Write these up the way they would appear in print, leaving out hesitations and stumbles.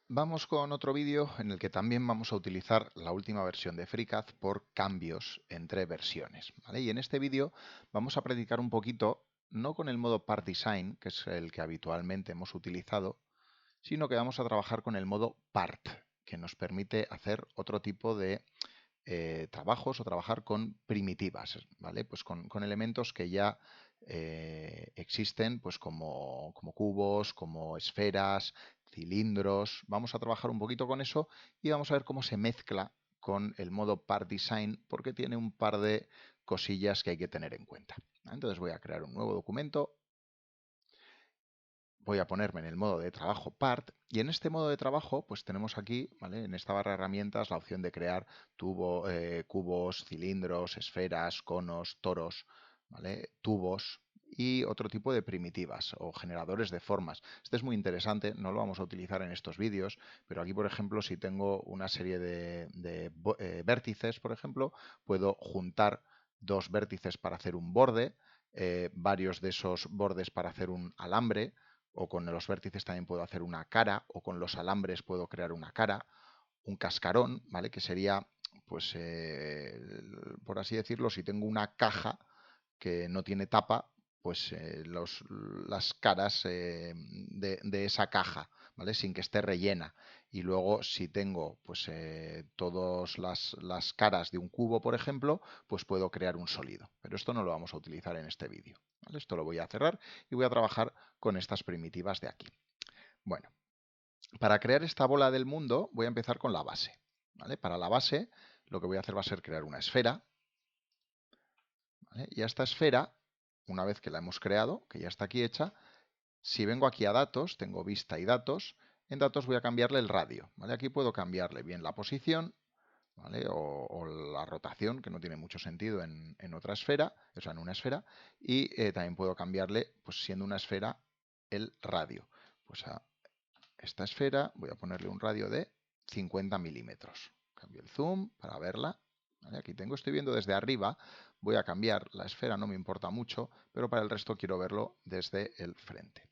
Vamos con otro vídeo en el que también vamos a utilizar la última versión de FreeCAD por cambios entre versiones, ¿vale? Y en este vídeo vamos a practicar un poquito, no con el modo Part Design, que es el que habitualmente hemos utilizado, sino que vamos a trabajar con el modo Part, que nos permite hacer otro tipo de trabajos o trabajar con primitivas, ¿vale? Pues con elementos que ya existen, pues como cubos, como esferas, cilindros. Vamos a trabajar un poquito con eso y vamos a ver cómo se mezcla con el modo Part Design, porque tiene un par de cosillas que hay que tener en cuenta. Entonces voy a crear un nuevo documento, voy a ponerme en el modo de trabajo Part y en este modo de trabajo pues tenemos aquí, ¿vale? En esta barra de herramientas la opción de crear cubos, cilindros, esferas, conos, toros, ¿vale? Tubos y otro tipo de primitivas o generadores de formas. Este es muy interesante, no lo vamos a utilizar en estos vídeos, pero aquí por ejemplo si tengo una serie de vértices, por ejemplo, puedo juntar dos vértices para hacer un borde, varios de esos bordes para hacer un alambre, o con los vértices también puedo hacer una cara, o con los alambres puedo crear una cara, un cascarón, ¿vale? Que sería, pues, por así decirlo, si tengo una caja que no tiene tapa, pues las caras de esa caja, ¿vale? Sin que esté rellena. Y luego, si tengo pues todas las caras de un cubo, por ejemplo, pues puedo crear un sólido. Pero esto no lo vamos a utilizar en este vídeo, ¿vale? Esto lo voy a cerrar y voy a trabajar con estas primitivas de aquí. Bueno, para crear esta bola del mundo voy a empezar con la base, ¿vale? Para la base lo que voy a hacer va a ser crear una esfera, ¿vale? Y a esta esfera, una vez que la hemos creado, que ya está aquí hecha, si vengo aquí a datos, tengo vista y datos, en datos voy a cambiarle el radio, ¿vale? Aquí puedo cambiarle bien la posición, ¿vale? O la rotación, que no tiene mucho sentido en otra esfera, o sea, en una esfera, y también puedo cambiarle, pues siendo una esfera, el radio. Pues a esta esfera voy a ponerle un radio de 50 milímetros. Cambio el zoom para verla. ¿Vale? Aquí tengo, estoy viendo desde arriba, voy a cambiar la esfera, no me importa mucho, pero para el resto quiero verlo desde el frente.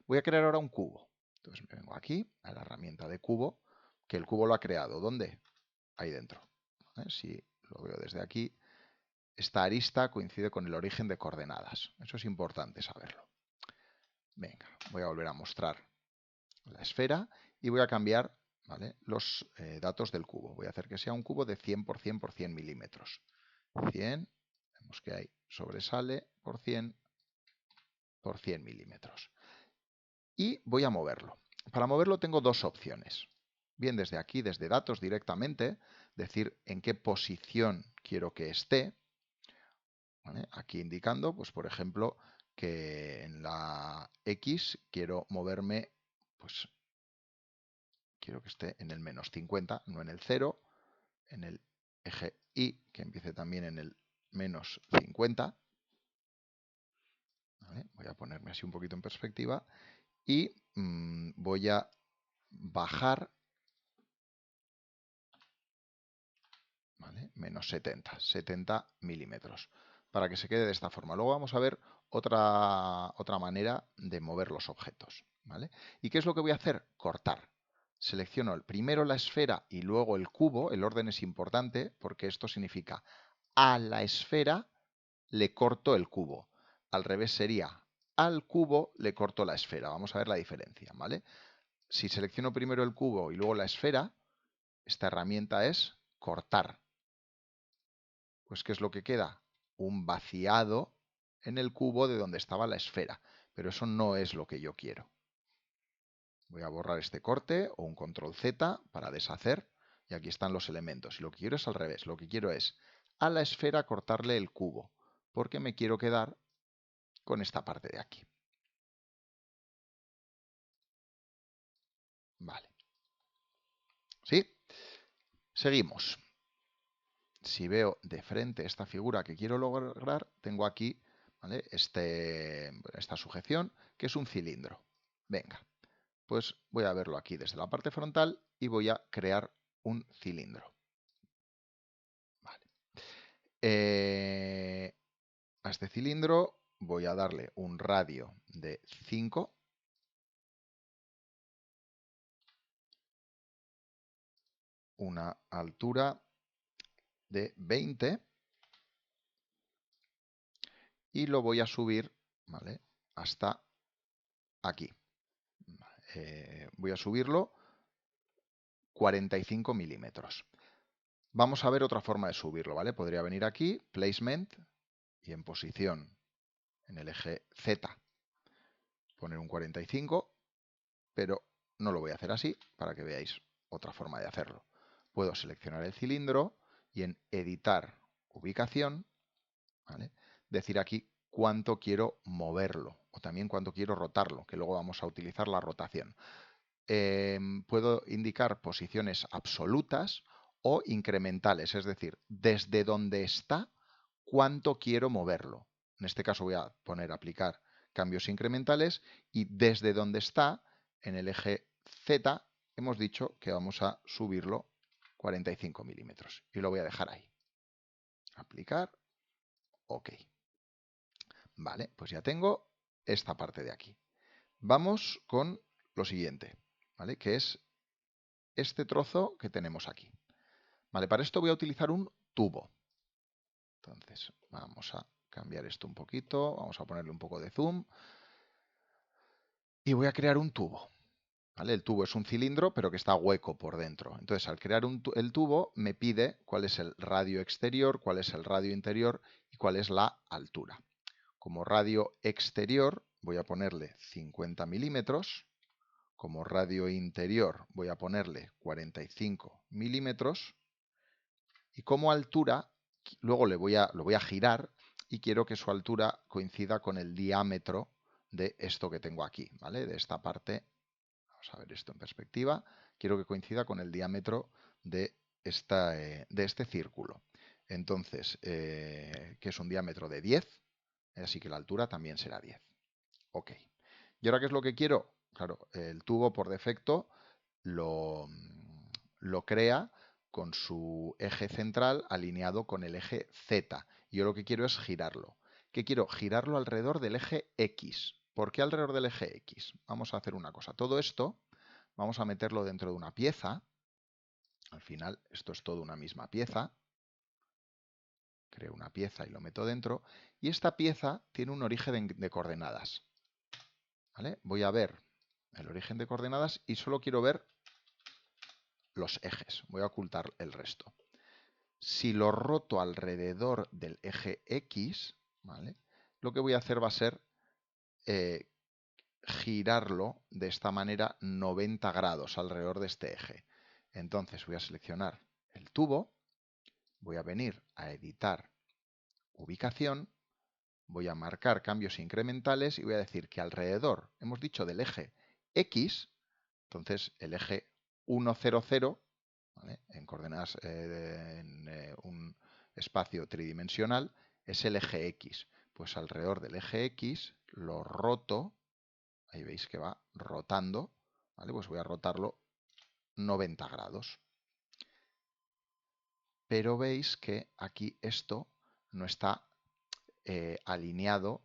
Voy a crear ahora un cubo. Entonces me vengo aquí a la herramienta de cubo, que el cubo lo ha creado. ¿Dónde? Ahí dentro. ¿Vale? Si lo veo desde aquí, esta arista coincide con el origen de coordenadas. Eso es importante saberlo. Venga, voy a volver a mostrar la esfera y voy a cambiar, ¿vale? Los datos del cubo. Voy a hacer que sea un cubo de 100 por 100 milímetros. 100, vemos que ahí sobresale por 100 milímetros. Y voy a moverlo. Para moverlo tengo dos opciones. Bien desde aquí, desde datos directamente, decir en qué posición quiero que esté. ¿Vale? Aquí indicando, pues por ejemplo, que en la X quiero moverme, pues quiero que esté en el -50, no en el 0, en el eje Y, que empiece también en el -50. ¿Vale? Voy a ponerme así un poquito en perspectiva y voy a bajar, ¿vale? -70 milímetros, para que se quede de esta forma. Luego vamos a ver otra manera de mover los objetos, ¿vale? ¿Y qué es lo que voy a hacer? Cortar. Selecciono primero la esfera y luego el cubo. El orden es importante porque esto significa a la esfera le corto el cubo. Al revés sería al cubo le corto la esfera. Vamos a ver la diferencia, ¿vale? Si selecciono primero el cubo y luego la esfera, esta herramienta es cortar. Pues ¿qué es lo que queda? Un vaciado en el cubo de donde estaba la esfera. Pero eso no es lo que yo quiero. Voy a borrar este corte o un control Z para deshacer. Y aquí están los elementos. Y lo que quiero es al revés. Lo que quiero es a la esfera cortarle el cubo. Porque me quiero quedar con esta parte de aquí. Vale. ¿Sí? Seguimos. Si veo de frente esta figura que quiero lograr, tengo aquí, ¿vale? Esta sujeción, que es un cilindro. Venga, pues voy a verlo aquí desde la parte frontal y voy a crear un cilindro. Vale. A este cilindro voy a darle un radio de 5. una altura de 20 y lo voy a subir, ¿vale?, hasta aquí. Voy a subirlo 45 milímetros. Vamos a ver otra forma de subirlo, ¿vale? Podría venir aquí, Placement, y en posición, en el eje Z, poner un 45, pero no lo voy a hacer así, para que veáis otra forma de hacerlo. Puedo seleccionar el cilindro y en Editar Ubicación, ¿vale?, decir aquí cuánto quiero moverlo, o también cuánto quiero rotarlo, que luego vamos a utilizar la rotación. Puedo indicar posiciones absolutas o incrementales, es decir, desde donde está, cuánto quiero moverlo. En este caso voy a poner aplicar cambios incrementales y desde donde está, en el eje Z, hemos dicho que vamos a subirlo 45 milímetros y lo voy a dejar ahí. Aplicar, OK. Vale, pues ya tengo esta parte de aquí. Vamos con lo siguiente, ¿vale?, que es este trozo que tenemos aquí. Vale, para esto voy a utilizar un tubo. Entonces, vamos a cambiar esto un poquito, vamos a ponerle un poco de zoom y voy a crear un tubo. ¿Vale? El tubo es un cilindro, pero que está hueco por dentro. Entonces, al crear el tubo, me pide cuál es el radio exterior, cuál es el radio interior y cuál es la altura. Como radio exterior, voy a ponerle 50 milímetros. Como radio interior, voy a ponerle 45 milímetros. Y como altura, luego lo voy a girar y quiero que su altura coincida con el diámetro de esto que tengo aquí, ¿vale? De esta parte. Vamos a ver esto en perspectiva. Quiero que coincida con el diámetro de este círculo. Entonces, que es un diámetro de 10, así que la altura también será 10. OK. ¿Y ahora qué es lo que quiero? Claro, el tubo por defecto lo crea con su eje central alineado con el eje Z. Y yo lo que quiero es girarlo. ¿Qué quiero? Girarlo alrededor del eje X. ¿Por qué alrededor del eje X? Vamos a hacer una cosa. Todo esto vamos a meterlo dentro de una pieza. Al final, esto es todo una misma pieza. Creo una pieza y lo meto dentro. Y esta pieza tiene un origen de coordenadas. ¿Vale? Voy a ver el origen de coordenadas y solo quiero ver los ejes. Voy a ocultar el resto. Si lo roto alrededor del eje X, ¿vale?, lo que voy a hacer va a ser girarlo de esta manera 90 grados alrededor de este eje. Entonces voy a seleccionar el tubo, voy a venir a editar ubicación, voy a marcar cambios incrementales y voy a decir que alrededor, hemos dicho del eje X, entonces el eje 1, 0, 0, ¿vale?, en coordenadas un espacio tridimensional, es el eje X. Pues alrededor del eje X lo roto, ahí veis que va rotando, ¿vale? Pues voy a rotarlo 90 grados. Pero veis que aquí esto no está alineado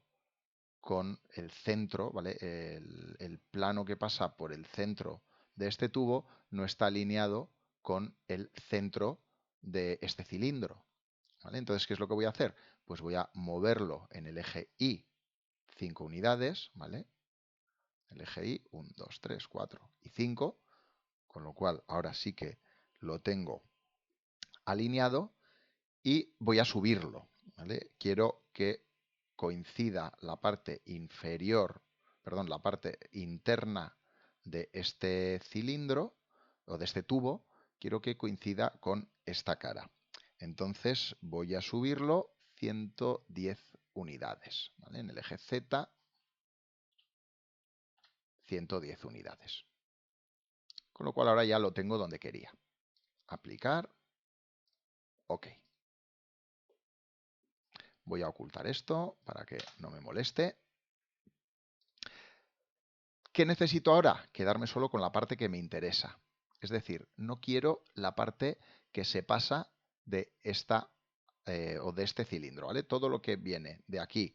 con el centro, ¿vale? El plano que pasa por el centro de este tubo no está alineado con el centro de este cilindro, ¿vale? Entonces, ¿qué es lo que voy a hacer? Pues voy a moverlo en el eje Y 5 unidades, ¿vale? El eje Y, 1, 2, 3, 4 y 5, con lo cual ahora sí que lo tengo alineado y voy a subirlo, ¿vale? Quiero que coincida la parte inferior, perdón, la parte interna de este cilindro o de este tubo, quiero que coincida con esta cara. Entonces voy a subirlo 110 unidades, ¿vale? En el eje Z, 110 unidades. Con lo cual ahora ya lo tengo donde quería. Aplicar, OK. Voy a ocultar esto para que no me moleste. ¿Qué necesito ahora? Quedarme solo con la parte que me interesa. Es decir, no quiero la parte que se pasa de esta o de este cilindro, ¿vale? Todo lo que viene de aquí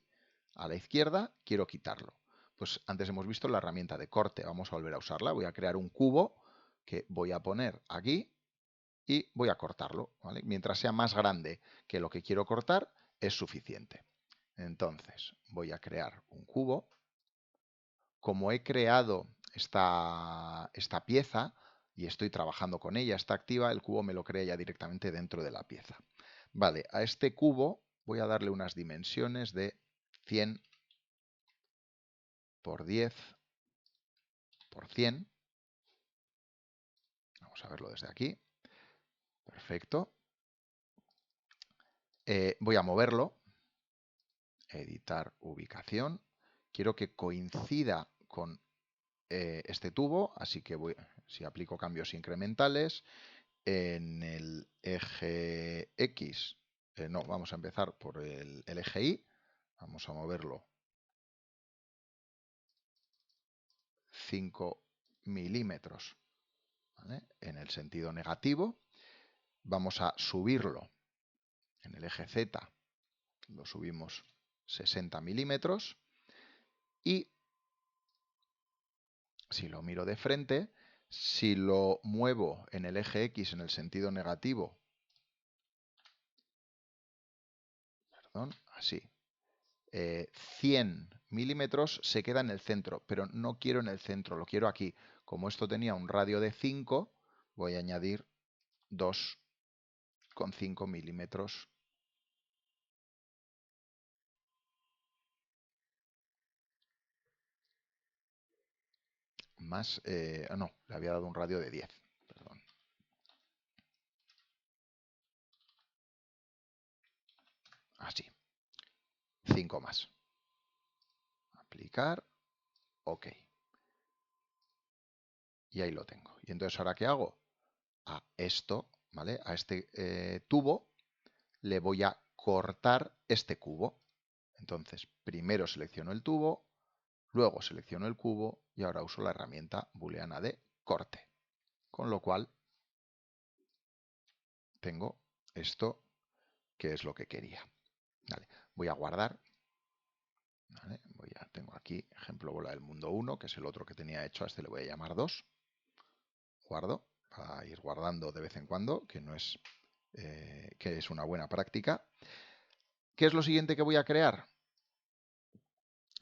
a la izquierda, quiero quitarlo. Pues antes hemos visto la herramienta de corte, vamos a volver a usarla. Voy a crear un cubo que voy a poner aquí y voy a cortarlo, ¿vale? Mientras sea más grande que lo que quiero cortar, es suficiente. Entonces, voy a crear un cubo. Como he creado esta pieza y estoy trabajando con ella, está activa, el cubo me lo crea ya directamente dentro de la pieza. Vale, a este cubo voy a darle unas dimensiones de 100 por 10 por 100. Vamos a verlo desde aquí. Perfecto. Voy a moverlo. Editar ubicación. Quiero que coincida con este tubo, así que si aplico cambios incrementales, en el eje X, no, vamos a empezar por el eje Y, vamos a moverlo 5 milímetros, ¿vale? En el sentido negativo. Vamos a subirlo en el eje Z, lo subimos 60 milímetros y si lo miro de frente, si lo muevo en el eje X en el sentido negativo, perdón, así, 100 milímetros se queda en el centro, pero no quiero en el centro, lo quiero aquí. Como esto tenía un radio de 5, voy a añadir 2,5 milímetros. Más, no, le había dado un radio de 10, perdón. Así, 5 más. Aplicar, OK. Y ahí lo tengo. Y entonces, ¿ahora qué hago? A esto, ¿vale? A este tubo le voy a cortar este cubo. Entonces, primero selecciono el tubo, luego selecciono el cubo y ahora uso la herramienta booleana de corte. Con lo cual, tengo esto que es lo que quería. Vale, voy a guardar. Vale, tengo aquí ejemplo bola del mundo 1, que es el otro que tenía hecho. A este le voy a llamar 2. Guardo, para ir guardando de vez en cuando, que no es, que es una buena práctica. ¿Qué es lo siguiente que voy a crear?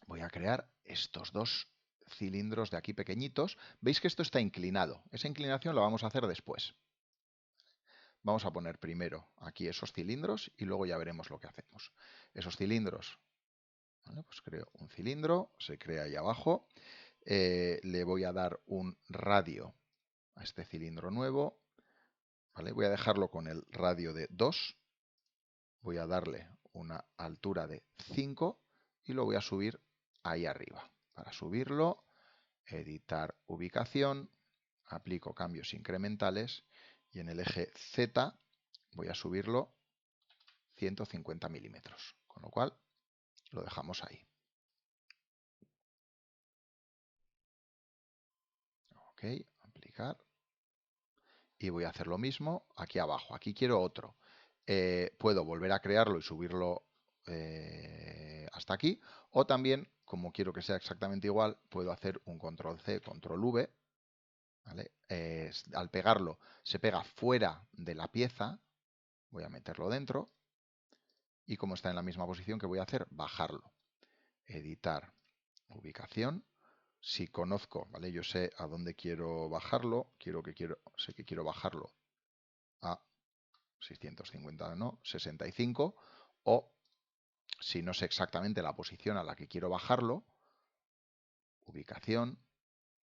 Voy a crear estos dos cilindros de aquí pequeñitos. Veis que esto está inclinado. Esa inclinación la vamos a hacer después. Vamos a poner primero aquí esos cilindros y luego ya veremos lo que hacemos. Esos cilindros, ¿vale? Pues creo un cilindro, se crea ahí abajo. Le voy a dar un radio a este cilindro nuevo. ¿Vale? Voy a dejarlo con el radio de 2. Voy a darle una altura de 5 y lo voy a subir ahí arriba. Para subirlo, editar ubicación, aplico cambios incrementales y en el eje Z voy a subirlo 150 milímetros, con lo cual lo dejamos ahí. OK, aplicar. Y voy a hacer lo mismo aquí abajo. Aquí quiero otro. Puedo volver a crearlo y subirlo hasta aquí. O también, como quiero que sea exactamente igual, puedo hacer un control C, control V. ¿Vale? Al pegarlo, se pega fuera de la pieza. Voy a meterlo dentro. Y como está en la misma posición, ¿qué voy a hacer? Bajarlo. Editar ubicación. Si conozco, ¿vale? Yo sé a dónde quiero bajarlo. Sé que quiero bajarlo a 650, no, 65. O si no sé exactamente la posición a la que quiero bajarlo, ubicación,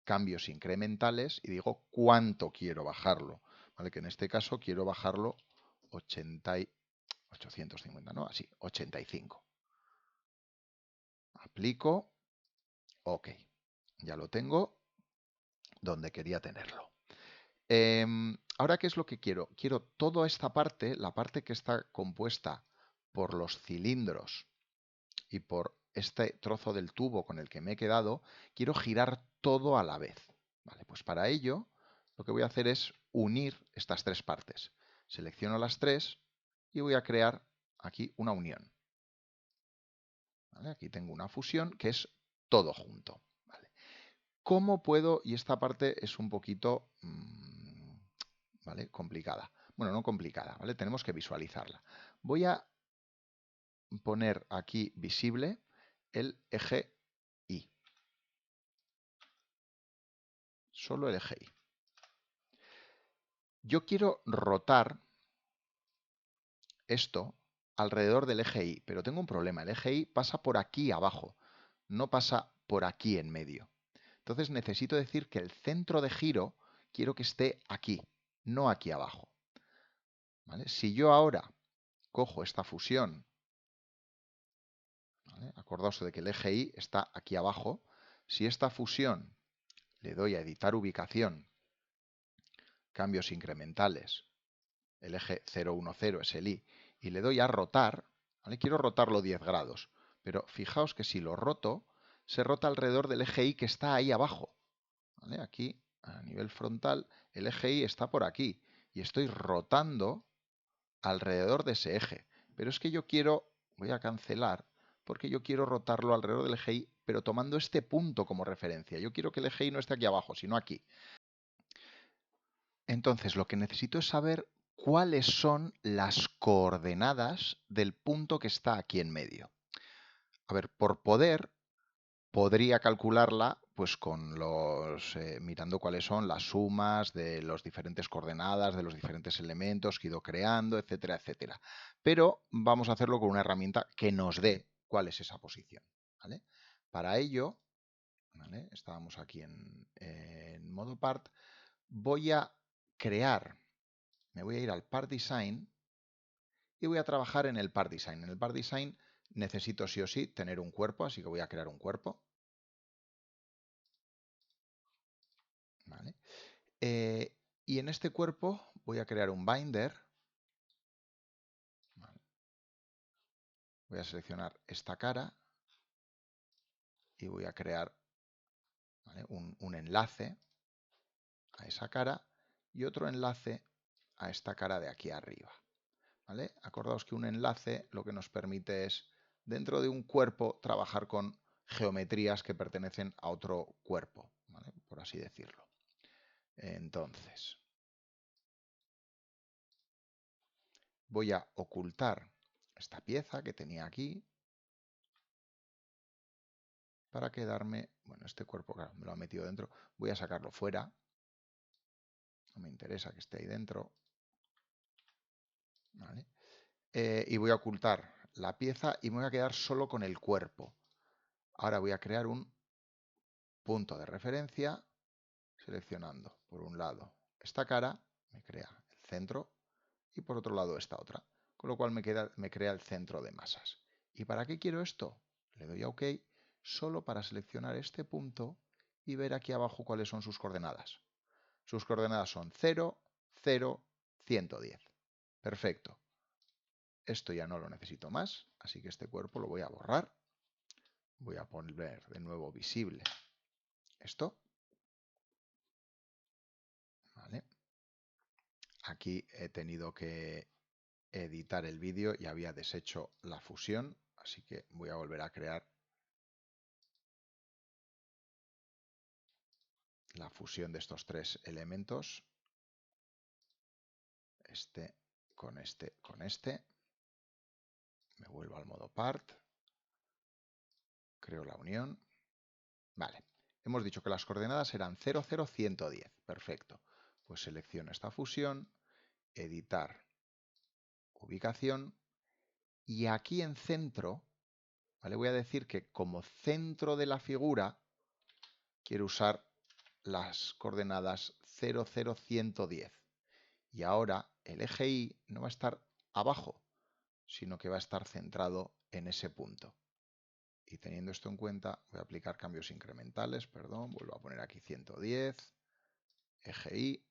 cambios incrementales y digo cuánto quiero bajarlo. ¿Vale? Que en este caso quiero bajarlo 850, ¿no? Así, 85. Aplico, OK. Ya lo tengo donde quería tenerlo. Ahora, ¿qué es lo que quiero? Quiero toda esta parte, la parte que está compuesta por los cilindros y por este trozo del tubo con el que me he quedado, quiero girar todo a la vez. Vale, pues para ello lo que voy a hacer es unir estas tres partes. Selecciono las tres y voy a crear aquí una unión. ¿Vale? Aquí tengo una fusión que es todo junto. ¿Vale? ¿Cómo puedo? Y esta parte es un poquito ¿vale? complicada. bueno, no complicada, ¿vale? Tenemos que visualizarla. Voy a poner aquí visible el eje Y. Solo el eje Y. Yo quiero rotar esto alrededor del eje Y, pero tengo un problema. El eje Y pasa por aquí abajo, no pasa por aquí en medio. Entonces necesito decir que el centro de giro quiero que esté aquí, no aquí abajo. ¿Vale? Si yo ahora cojo esta fusión, ¿vale? Acordaos de que el eje Y está aquí abajo. Si esta fusión le doy a editar ubicación, cambios incrementales, el eje 010 es el Y, y le doy a rotar, ¿vale? Quiero rotarlo 10 grados, pero fijaos que si lo roto, se rota alrededor del eje Y que está ahí abajo. ¿Vale? Aquí, a nivel frontal, el eje Y está por aquí, y estoy rotando alrededor de ese eje. Pero es que yo quiero, voy a cancelar, porque yo quiero rotarlo alrededor del eje Y, pero tomando este punto como referencia. Yo quiero que el eje Y no esté aquí abajo, sino aquí. Entonces, lo que necesito es saber cuáles son las coordenadas del punto que está aquí en medio. A ver, por poder, podría calcularla pues con mirando cuáles son las sumas de las diferentes coordenadas, de los diferentes elementos que he ido creando, etcétera, etcétera. Pero vamos a hacerlo con una herramienta que nos dé cuál es esa posición. ¿Vale? Para ello, ¿vale? Estábamos aquí en modo part, voy a crear, me voy a ir al Part Design y voy a trabajar en el Part Design. En el Part Design necesito sí o sí tener un cuerpo, así que voy a crear un cuerpo. ¿Vale? Y en este cuerpo voy a crear un binder. ¿Vale? Voy a seleccionar esta cara y voy a crear, ¿vale? un enlace a esa cara y otro enlace a esta cara de aquí arriba. ¿Vale? Acordaos que un enlace lo que nos permite es, dentro de un cuerpo, trabajar con geometrías que pertenecen a otro cuerpo, ¿vale? Por así decirlo. Entonces, voy a ocultar esta pieza que tenía aquí para quedarme, bueno, este cuerpo, claro, me lo ha metido dentro, voy a sacarlo fuera, no me interesa que esté ahí dentro, ¿vale? Y voy a ocultar la pieza y me voy a quedar solo con el cuerpo. Ahora voy a crear un punto de referencia seleccionando, por un lado, esta cara, me crea el centro, y por otro lado esta otra, con lo cual me crea el centro de masas. ¿Y para qué quiero esto? Le doy a OK solo para seleccionar este punto y ver aquí abajo cuáles son sus coordenadas. Sus coordenadas son 0, 0, 110. Perfecto. Esto ya no lo necesito más, así que este cuerpo lo voy a borrar. Voy a poner de nuevo visible esto. ¿Vale? Aquí he tenido que editar el vídeo y había deshecho la fusión, así que voy a volver a crear la fusión de estos tres elementos. Este con este con este. Me vuelvo al modo part. Creo la unión. Vale. Hemos dicho que las coordenadas eran 0, 0, 110. Perfecto. Pues selecciono esta fusión, editar ubicación y aquí en centro, ¿vale? Voy a decir que como centro de la figura quiero usar las coordenadas 0, 0, 110. Y ahora el eje Y no va a estar abajo, sino que va a estar centrado en ese punto. Y teniendo esto en cuenta, voy a aplicar cambios incrementales, perdón, vuelvo a poner aquí 110, eje Y,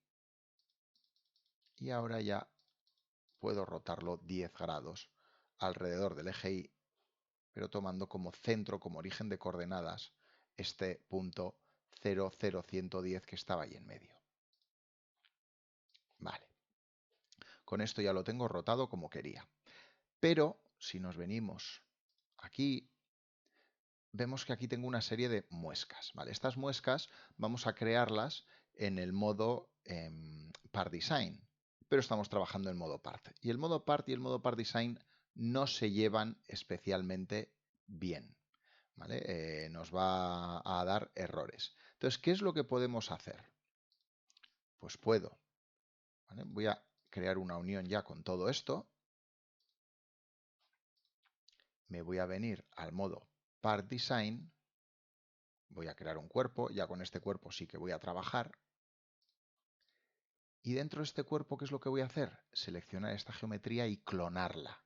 y ahora ya puedo rotarlo 10 grados alrededor del eje Y, pero tomando como centro, como origen de coordenadas, este punto 0, 0, 110 que estaba ahí en medio. Vale. Con esto ya lo tengo rotado como quería. Pero si nos venimos aquí, vemos que aquí tengo una serie de muescas. ¿Vale? Estas muescas vamos a crearlas en el modo Part Design. pero estamos trabajando en modo part. Y el modo part y el modo part design no se llevan especialmente bien, ¿vale? Nos va a dar errores. Entonces, ¿qué es lo que podemos hacer? Pues puedo, ¿vale? Voy a crear una unión ya con todo esto. Me voy a venir al modo part design. Voy a crear un cuerpo, ya con este cuerpo sí que voy a trabajar. Y dentro de este cuerpo, ¿qué es lo que voy a hacer? Seleccionar esta geometría y clonarla.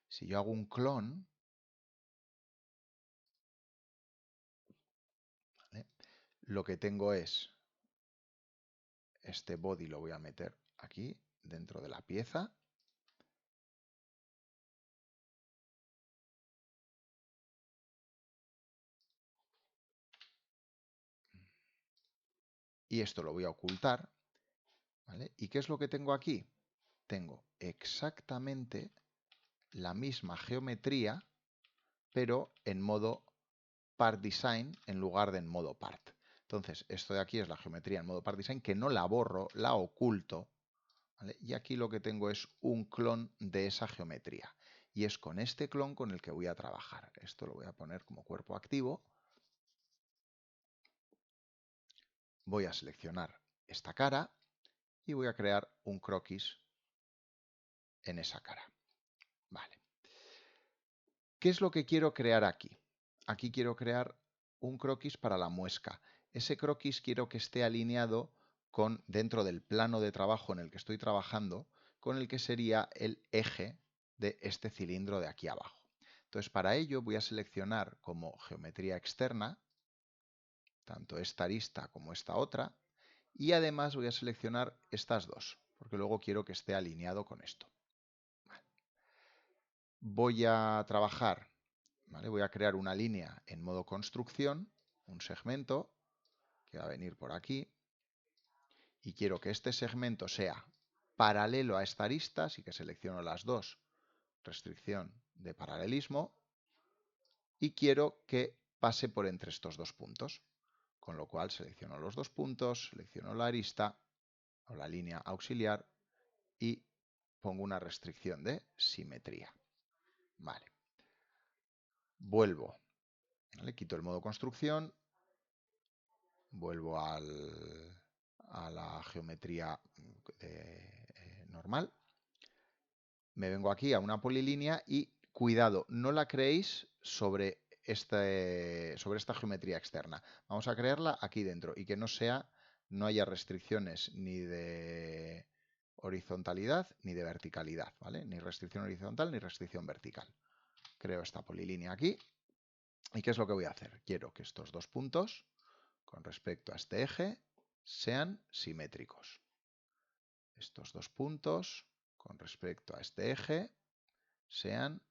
Si yo hago un clon, ¿vale? Lo que tengo es este body, lo voy a meter aquí dentro de la pieza. Y esto lo voy a ocultar, ¿vale? ¿Y qué es lo que tengo aquí? Tengo exactamente la misma geometría, pero en modo part design en lugar de en modo part. Entonces, esto de aquí es la geometría en modo part design, que no la borro, la oculto, ¿vale? Y aquí lo que tengo es un clon de esa geometría. Y es con este clon con el que voy a trabajar. Esto lo voy a poner como cuerpo activo. Voy a seleccionar esta cara y voy a crear un croquis en esa cara. Vale. ¿Qué es lo que quiero crear aquí? Aquí quiero crear un croquis para la muesca. Ese croquis quiero que esté alineado con, dentro del plano de trabajo en el que estoy trabajando, con el que sería el eje de este cilindro de aquí abajo. Entonces, para ello voy a seleccionar como geometría externa, tanto esta arista como esta otra, y además voy a seleccionar estas dos, porque luego quiero que esté alineado con esto. Vale. Voy a trabajar, ¿vale? Voy a crear una línea en modo construcción, un segmento, que va a venir por aquí, y quiero que este segmento sea paralelo a esta arista, así que selecciono las dos, restricción de paralelismo, y quiero que pase por entre estos dos puntos. Con lo cual selecciono los dos puntos, selecciono la arista o la línea auxiliar y pongo una restricción de simetría. Vale. Vuelvo. ¿Vale? Quito el modo construcción, vuelvo a la geometría normal. Me vengo aquí a una polilínea y cuidado, no la creéis sobre esta geometría externa. Vamos a crearla aquí dentro y que no haya restricciones ni de horizontalidad ni de verticalidad, ¿vale? Ni restricción horizontal ni restricción vertical. Creo esta polilínea aquí. ¿Y qué es lo que voy a hacer? Quiero que estos dos puntos, con respecto a este eje, sean simétricos. Estos dos puntos, con respecto a este eje, sean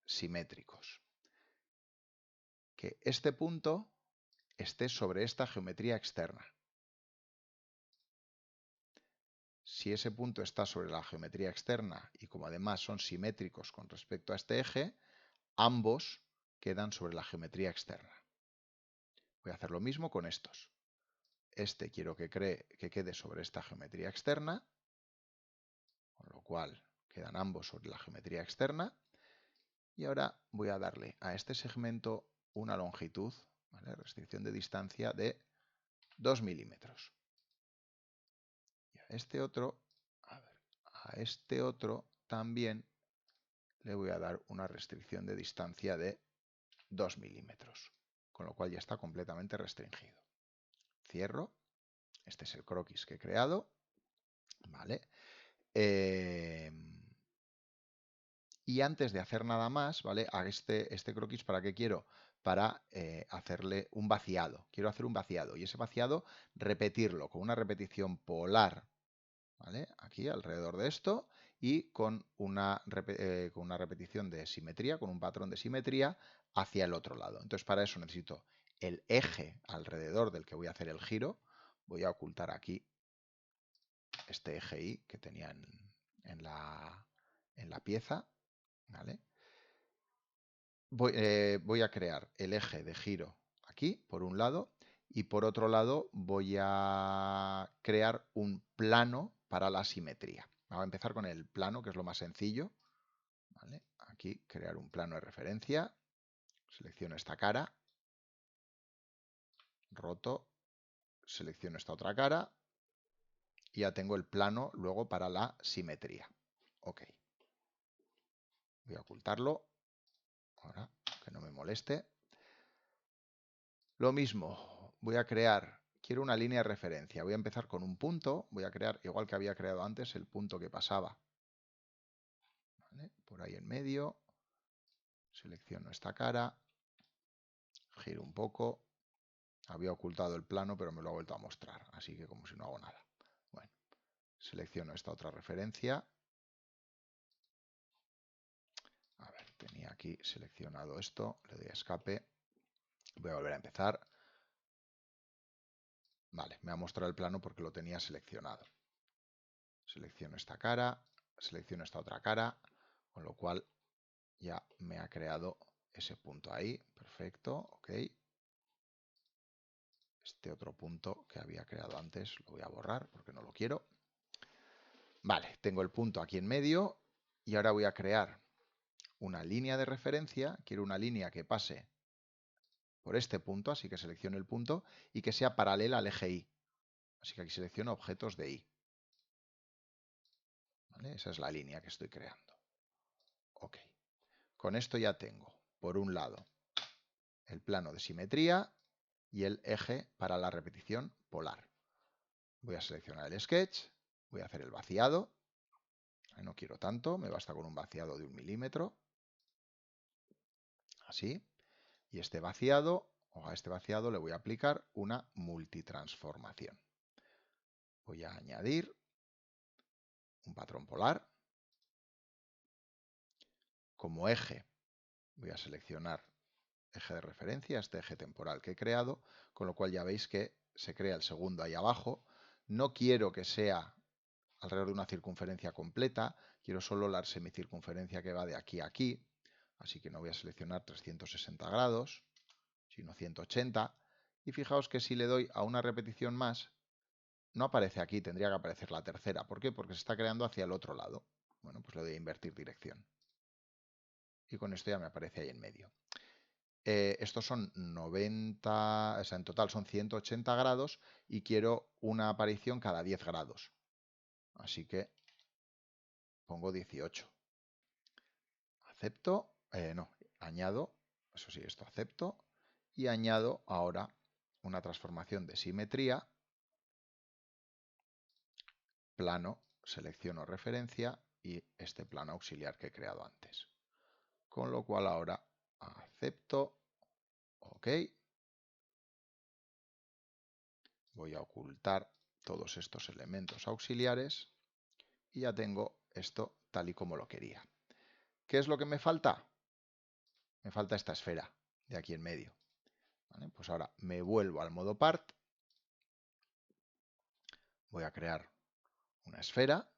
simétricos. Que este punto esté sobre esta geometría externa. Si ese punto está sobre la geometría externa y como además son simétricos con respecto a este eje, ambos quedan sobre la geometría externa. Voy a hacer lo mismo con estos. Este quiero que quede sobre esta geometría externa, con lo cual quedan ambos sobre la geometría externa. Y ahora voy a darle a este segmento una longitud, ¿vale? Restricción de distancia de 2 milímetros. Y a este otro también le voy a dar una restricción de distancia de 2 milímetros, con lo cual ya está completamente restringido. Cierro. Este es el croquis que he creado. ¿Vale? Y antes de hacer nada más, ¿vale? A este croquis, ¿para qué quiero? Para hacerle un vaciado. Quiero hacer un vaciado y ese vaciado repetirlo con una repetición polar, ¿vale? Aquí alrededor de esto y con una repetición de simetría, con un patrón de simetría hacia el otro lado. Entonces para eso necesito el eje alrededor del que voy a hacer el giro. Voy a ocultar aquí este eje Y que tenía en la pieza, ¿vale? Voy a crear el eje de giro aquí, por un lado, y por otro lado voy a crear un plano para la simetría. Vamos a empezar con el plano, que es lo más sencillo. ¿Vale? Aquí, crear un plano de referencia. Selecciono esta cara. Roto. Selecciono esta otra cara. Y ya tengo el plano luego para la simetría. Ok. Voy a ocultarlo. Ahora, que no me moleste. Lo mismo, voy a crear, quiero una línea de referencia. Voy a empezar con un punto. Voy a crear, igual que había creado antes, el punto que pasaba. ¿Vale? Por ahí en medio. Selecciono esta cara. Giro un poco. Había ocultado el plano, pero me lo ha vuelto a mostrar. Así que como si no hago nada. Bueno, selecciono esta otra referencia. A ver, tenía aquí seleccionado esto. Le doy a escape. Voy a volver a empezar. Vale, me ha mostrado el plano porque lo tenía seleccionado. Selecciono esta cara. Selecciono esta otra cara. Con lo cual ya me ha creado ese punto ahí. Perfecto. Ok. Este otro punto que había creado antes lo voy a borrar porque no lo quiero. Vale, tengo el punto aquí en medio y ahora voy a crear una línea de referencia. Quiero una línea que pase por este punto, así que selecciono el punto y que sea paralela al eje Y. Así que aquí selecciono objetos de Y. ¿Vale? Esa es la línea que estoy creando. Ok. Con esto ya tengo, por un lado, el plano de simetría y el eje para la repetición polar. Voy a seleccionar el sketch, voy a hacer el vaciado. No quiero tanto, me basta con un vaciado de 1 milímetro. Así. Y este vaciado, o a este vaciado le voy a aplicar una multitransformación. Voy a añadir un patrón polar. Como eje voy a seleccionar eje de referencia, este eje temporal que he creado, con lo cual ya veis que se crea el segundo ahí abajo. No quiero que sea alrededor de una circunferencia completa, quiero solo la semicircunferencia que va de aquí a aquí, así que no voy a seleccionar 360 grados, sino 180, y fijaos que si le doy a una repetición más, no aparece aquí, tendría que aparecer la tercera. ¿Por qué? Porque se está creando hacia el otro lado. Bueno, pues le doy a invertir dirección. Y con esto ya me aparece ahí en medio. Estos son 90, o sea, en total son 180 grados y quiero una aparición cada 10 grados. Así que pongo 18. Acepto, no, añado, eso sí, esto acepto, y añado ahora una transformación de simetría, plano, selecciono referencia y este plano auxiliar que he creado antes. Con lo cual ahora acepto, ok, voy a ocultar todos estos elementos auxiliares y ya tengo esto tal y como lo quería. ¿Qué es lo que me falta? Me falta esta esfera de aquí en medio. ¿Vale? Pues ahora me vuelvo al modo part, voy a crear una esfera.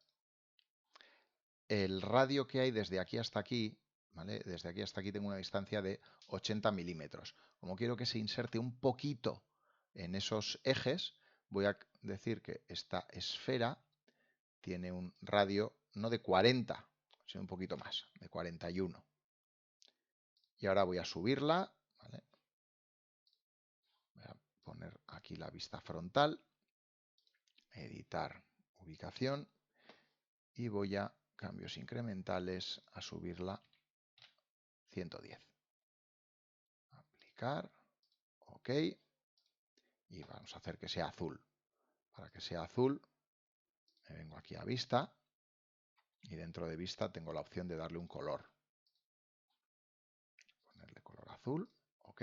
El radio que hay desde aquí hasta aquí, ¿vale? Desde aquí hasta aquí tengo una distancia de 80 milímetros. Como quiero que se inserte un poquito en esos ejes, voy a decir que esta esfera tiene un radio no de 40, sino un poquito más, de 41. Y ahora voy a subirla, ¿vale? Voy a poner aquí la vista frontal, editar ubicación y voy a cambios incrementales a subirla 110. Aplicar, ok, y vamos a hacer que sea azul. Para que sea azul, me vengo aquí a vista y dentro de vista tengo la opción de darle un color. Ponerle color azul, ok,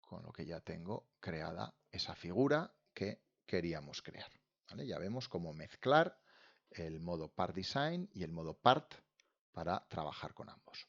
con lo que ya tengo creada esa figura que queríamos crear. ¿Vale? Ya vemos cómo mezclar el modo Part Design y el modo Part para trabajar con ambos.